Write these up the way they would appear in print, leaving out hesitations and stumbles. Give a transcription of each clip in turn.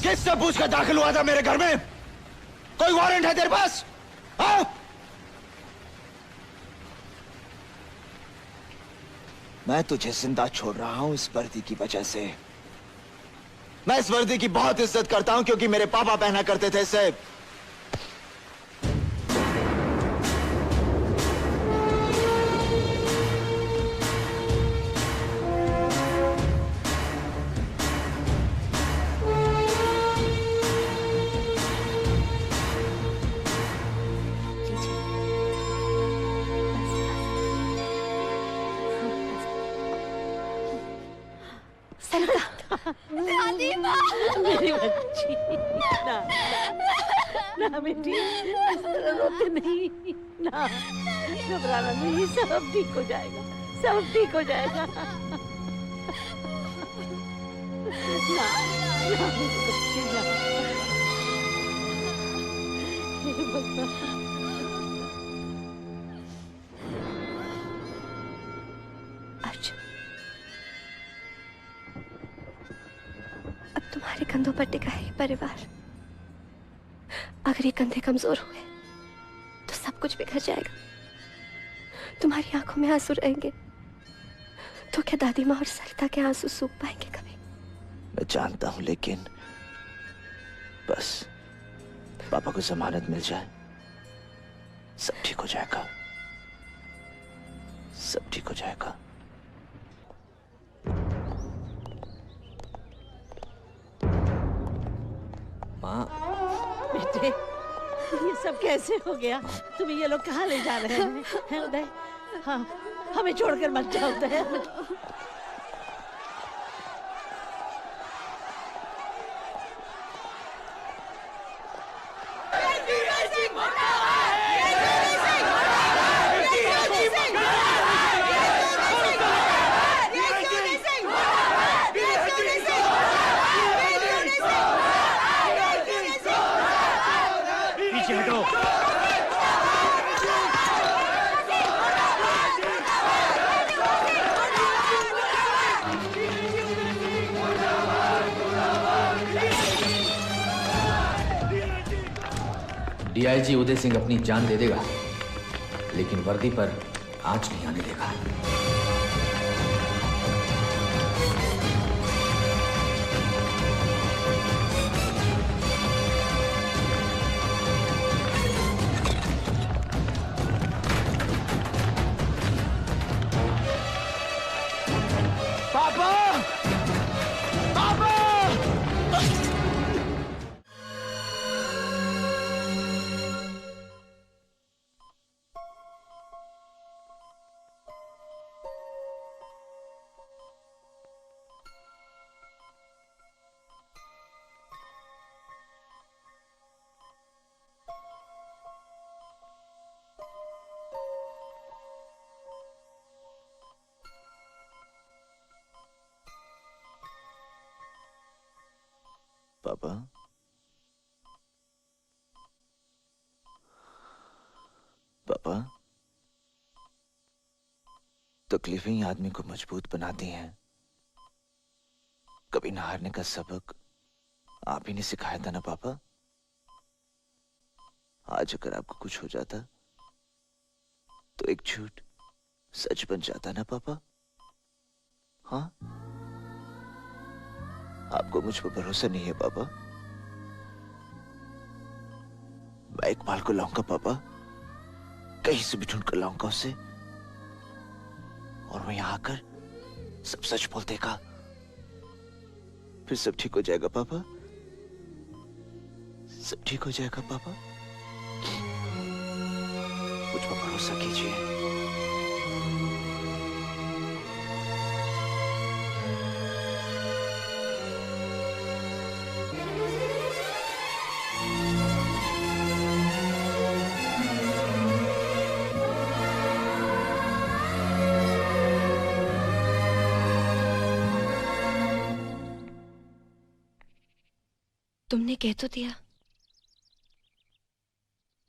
किससे पूछ कर दाखिल हुआ था मेरे घर में? कोई वारंट है तेरे पास? हाँ? मैं तुझे जिंदा छोड़ रहा हूं इस वर्दी की वजह से। मैं इस वर्दी की बहुत इज्जत करता हूं क्योंकि मेरे पापा पहना करते थे इसे। दादी माँ, मेरी बच्ची, ना ना ना बेटी, इस तरह रोते नहीं, ना घबराना नहीं, सब ठीक हो जाएगा, सब ठीक हो जाएगा। ना ना मेरी बच्ची, ना। हे भगवान। अर्जुन, अब तुम्हारे कंधों पर टिका है ये परिवार। अगर ये कंधे कमजोर हुए तो सब कुछ बिखर जाएगा। तुम्हारी आंखों में आंसू रहेंगे तो क्या दादी माँ और सरिता के आंसू सूख पाएंगे कभी? मैं जानता हूं, लेकिन बस पापा को जमानत मिल जाए, सब ठीक हो जाएगा, सब ठीक हो जाएगा। माँ, बेटे, ये सब कैसे हो गया? तुम्हें ये लोग कहाँ ले जा रहे हैं उदय? हाँ, हमें छोड़कर मत जाओ उदय। डीआईजी उदय सिंह अपनी जान दे देगा, लेकिन वर्दी पर आंच नहीं आने देगा। पापा! पापा! पापा, पापा, तकलीफें ही आदमी को मजबूत बनाती हैं। कभी ना हारने का सबक आप ही ने सिखाया था ना पापा? आज अगर आपको कुछ हो जाता तो एक झूठ सच बन जाता ना पापा? हाँ? आपको मुझ पर भरोसा नहीं है पापा? मैं इकबाल को लाऊंगा पापा, कहीं से भी ढूंढ कर लाऊंगा उसे, और मैं यहां आकर सब सच बोल देगा, फिर सब ठीक हो जाएगा पापा, सब ठीक हो जाएगा पापा। मुझ पर भरोसा कीजिए। तुमने कह तो दिया,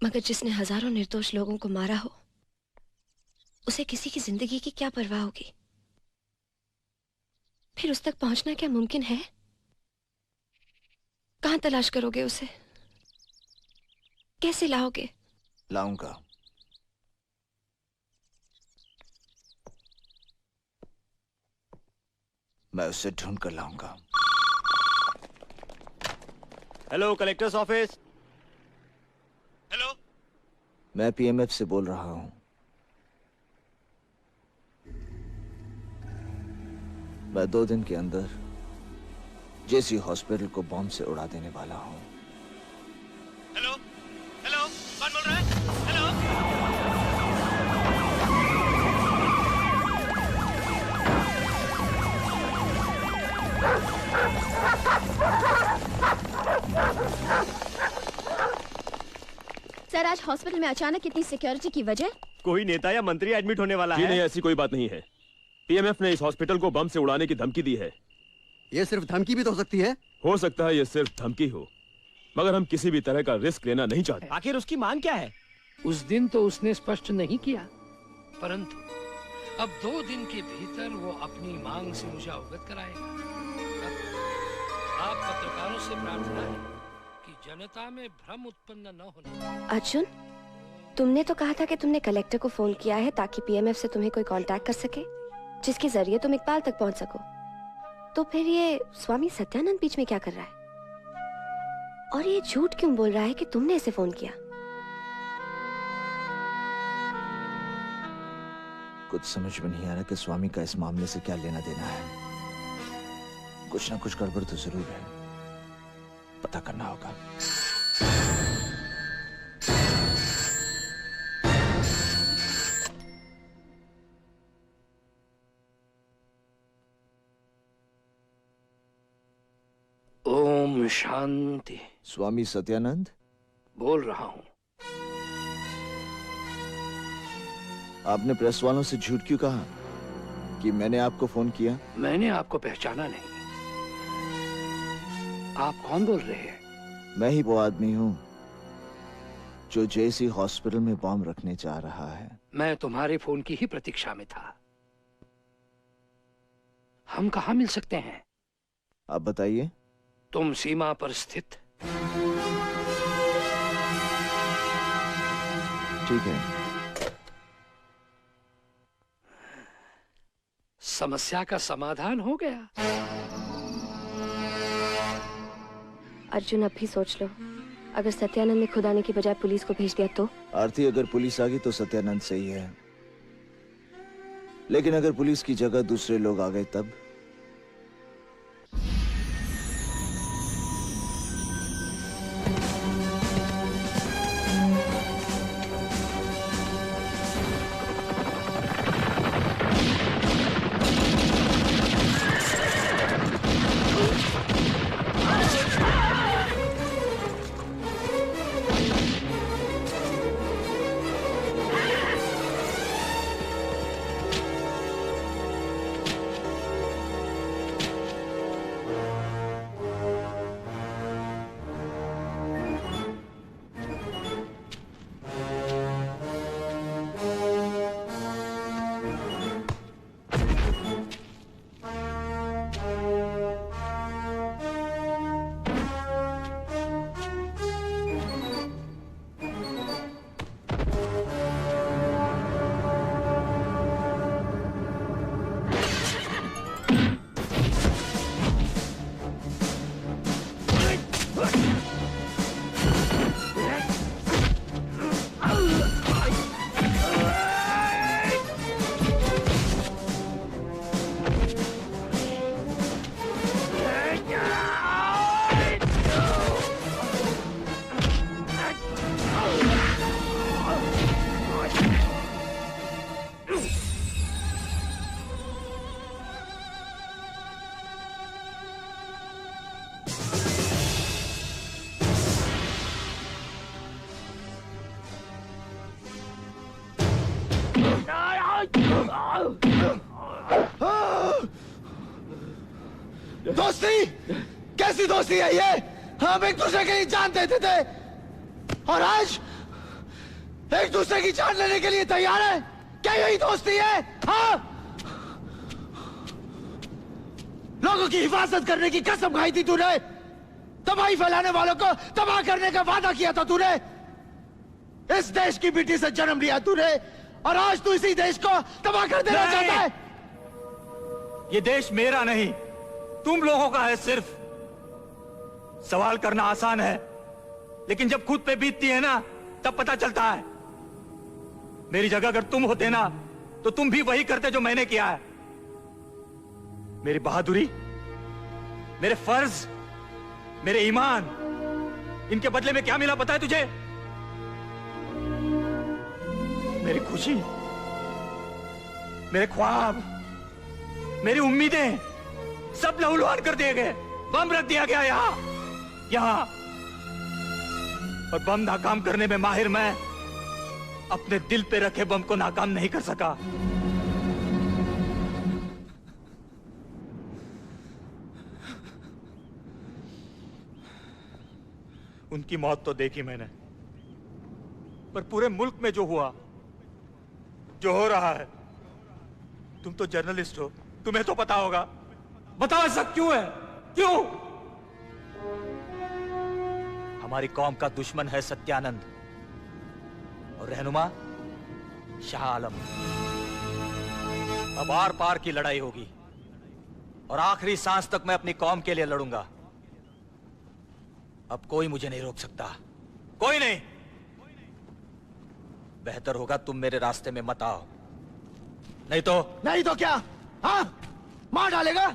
मगर जिसने हजारों निर्दोष लोगों को मारा हो उसे किसी की जिंदगी की क्या परवाह होगी? फिर उस तक पहुंचना क्या मुमकिन है? कहाँ तलाश करोगे उसे? कैसे लाओगे? लाऊंगा। मैं उसे ढूंढ कर लाऊंगा। Hello, collector's office. हेलो, मैं पीएमएफ से बोल रहा हूं। मैं 2 दिन के अंदर जेसी हॉस्पिटल को बॉम्ब से उड़ा देने वाला हूं। हेलो, हेलो, कौन बोल रहा है? हेलो। सर, आज हॉस्पिटल में अचानक इतनी सिक्योरिटी की वजह? कोई नेता या मंत्री एडमिट होने वाला जी है? नहीं, ऐसी कोई बात नहीं है। पीएमएफ ने इस हॉस्पिटल को बम से उड़ाने की धमकी दी है। ये सिर्फ धमकी भी तो हो सकती है। हो सकता है ये सिर्फ धमकी हो, मगर हम किसी भी तरह का रिस्क लेना नहीं चाहते। आखिर उसकी मांग क्या है? उस दिन तो उसने स्पष्ट नहीं किया, परंतु अब 2 दिन के भीतर वो अपनी मांग से मुझे अवगत कराएगा। आप पत्रकारों से प्रार्थना है कि जनता में भ्रम उत्पन्न न होने। अर्जुन, तुमने तो कहा था कि तुमने कलेक्टर को फोन किया है ताकि पीएमएफ से तुम्हें कोई कांटेक्ट कर सके, जिसके जरिए तुम इकबाल तक पहुंच सको। तो फिर ये स्वामी सत्यानंद बीच में क्या कर रहा है? और ये झूठ क्यों बोल रहा है कि तुमने इसे फोन किया? कुछ समझ में नहीं आ रहा कि स्वामी का इस मामले से क्या लेना देना है। कुछ ना कुछ गड़बड़ तो जरूर है, पता करना होगा। ओम शांति। स्वामी सत्यानंद बोल रहा हूँ। आपने प्रेस वालों से झूठ क्यों कहा कि मैंने आपको फोन किया? मैंने आपको पहचाना नहीं। आप कौन बोल रहे हैं? मैं ही वो आदमी हूं जो जेसी हॉस्पिटल में बॉम्ब रखने जा रहा है। मैं तुम्हारे फोन की ही प्रतीक्षा में था। हम कहाँ मिल सकते हैं? आप बताइए। तुम सीमा पर स्थित। ठीक है। समस्या का समाधान हो गया। अर्जुन, अब भी सोच लो, अगर सत्यानंद ने खुद आने की बजाय पुलिस को भेज दिया तो? आरती, अगर पुलिस आ गई तो सत्यानंद सही है, लेकिन अगर पुलिस की जगह दूसरे लोग आ गए तब? दोस्ती? कैसी दोस्ती है ये? हम एक दूसरे के लिए जान देते थे और आज एक दूसरे की जान लेने के लिए तैयार है? क्या यही दोस्ती है? हाँ? लोगों की हिफाजत करने की कसम खाई थी तूने, तबाही फैलाने वालों को तबाह करने का वादा किया था तूने। इस देश की मिट्टी से जन्म लिया तूने और आज तू इसी देश को तबाह कर देना नहीं। चाहता है। ये देश मेरा नहीं, तुम लोगों का है। सिर्फ सवाल करना आसान है, लेकिन जब खुद पे बीतती है ना, तब पता चलता है। मेरी जगह अगर तुम होते ना, तो तुम भी वही करते जो मैंने किया है। मेरी बहादुरी, मेरे फर्ज, मेरे ईमान, इनके बदले में क्या मिला पता है तुझे? मेरी खुशी, मेरे ख्वाब, मेरी उम्मीदें सब लहूलुहान कर दिए गए। बम रख दिया गया यहां। और बम नाकाम करने में माहिर मैं अपने दिल पे रखे बम को नाकाम नहीं कर सका। उनकी मौत तो देखी मैंने, पर पूरे मुल्क में जो हुआ, जो हो रहा है, तुम तो जर्नलिस्ट हो, तुम्हें तो पता होगा। बताओ ऐसा क्यों है? क्यों? हमारी कौम का दुश्मन है सत्यानंद और रहनुमा शाह आलम। अब आर पार की लड़ाई होगी और आखिरी सांस तक मैं अपनी कौम के लिए लड़ूंगा। अब कोई मुझे नहीं रोक सकता, कोई नहीं। बेहतर होगा तुम मेरे रास्ते में मत आओ, नहीं तो क्या? हाँ, मार डालेगा?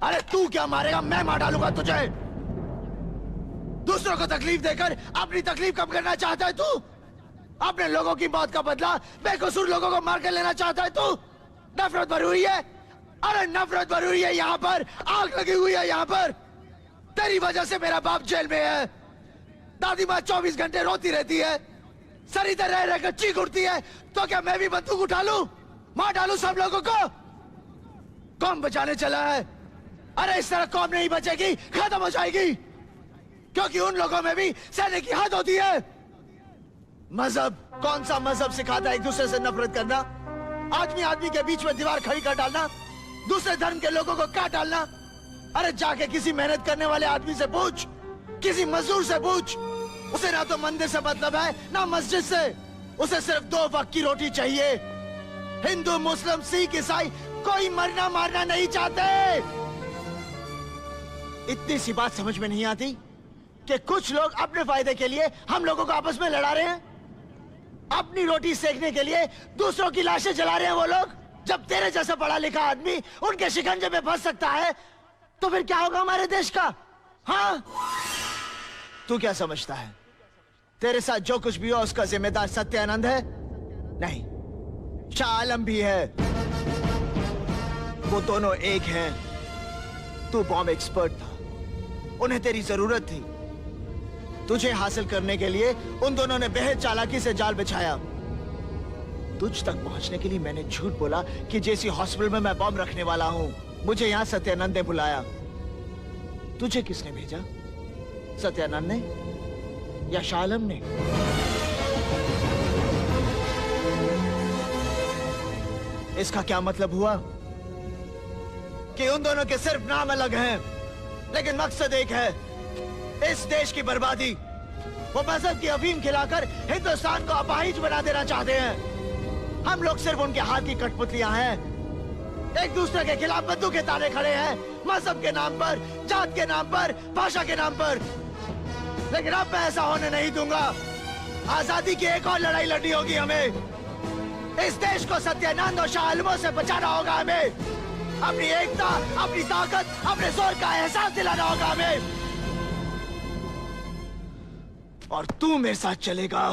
अरे तू क्या मारेगा, मैं मार डालूंगा तुझे। दूसरों को तकलीफ देकर अपनी तकलीफ कम करना चाहता है तू? अपने लोगों की मौत का बदला बेकसूर लोगों को मार कर लेना चाहता है तू? नफरत भरी हुई है, अरे नफरत भरी हुई है यहाँ पर, आग लगी हुई है यहाँ पर। तेरी वजह से मेरा बाप जेल में है, दादी माँ 24 घंटे रोती रहती है, सरिता रह रहकर चीख उठती है। तो क्या मैं भी बंदूक उठा लूं, मार डालूं सब लोगों को? कौम बचाने चला है। अरे इस तरह कौम नहीं बचेगी, खत्म हो जाएगी, क्योंकि उन लोगों में भी सहने की हद होती है। मजहब, कौन सा मजहब सिखाता है एक दूसरे से नफरत करना? आदमी आदमी के बीच में दीवार खड़ी कर डालना, दूसरे धर्म के लोगों को काट डालना। अरे जाके किसी मेहनत करने वाले आदमी से पूछ, किसी मजदूर से पूछ, उसे ना तो मंदिर से मतलब है ना मस्जिद से, उसे सिर्फ 2 वक्त की रोटी चाहिए। हिंदू, मुस्लिम, सिख, ईसाई कोई मरना मारना नहीं चाहते। इतनी सी बात समझ में नहीं आती कि कुछ लोग अपने फायदे के लिए हम लोगों को आपस में लड़ा रहे हैं, अपनी रोटी सेकने के लिए दूसरों की लाशें जला रहे हैं वो लोग। जब तेरे जैसा पढ़ा लिखा आदमी उनके शिकंजे में फंस सकता है, तो फिर क्या होगा हमारे देश का? हाँ, तू क्या समझता है तेरे साथ जो कुछ भी हो उसका जिम्मेदार सत्यानंद है? नहीं, शाह आलम भी है। वो दोनों एक हैं। तू बॉम्ब एक्सपर्ट था, उन्हें तेरी जरूरत थी। तुझे हासिल करने के लिए उन दोनों ने बेहद चालाकी से जाल बिछाया। तुझ तक पहुंचने के लिए मैंने झूठ बोला कि जेसी हॉस्पिटल में मैं बॉम्ब रखने वाला हूं। मुझे यहां सत्यानंद ने बुलाया। तुझे किसने भेजा, सत्यानंद ने या शाह आलम ने? इसका क्या मतलब हुआ कि उन दोनों के सिर्फ नाम अलग हैं, लेकिन मकसद एक है, इस देश की बर्बादी। वो मजहब की अफीम खिलाकर हिंदुस्तान को अपाहिज बना देना चाहते हैं। हम लोग सिर्फ उनके हाथ की कठपुतलियां हैं, एक दूसरे के खिलाफ बंदूकें ताने खड़े हैं, मजहब के नाम पर, जात के नाम पर, भाषा के नाम पर। लेकिन अब मैं ऐसा होने नहीं दूंगा। आजादी की एक और लड़ाई लड़नी होगी हमें। इस देश को सत्यानंद और शाह आलमों से बचाना होगा हमें। अपनी एकता, अपनी ताकत, अपने जोर का एहसास दिलाना होगा हमें। और तू मेरे साथ चलेगा।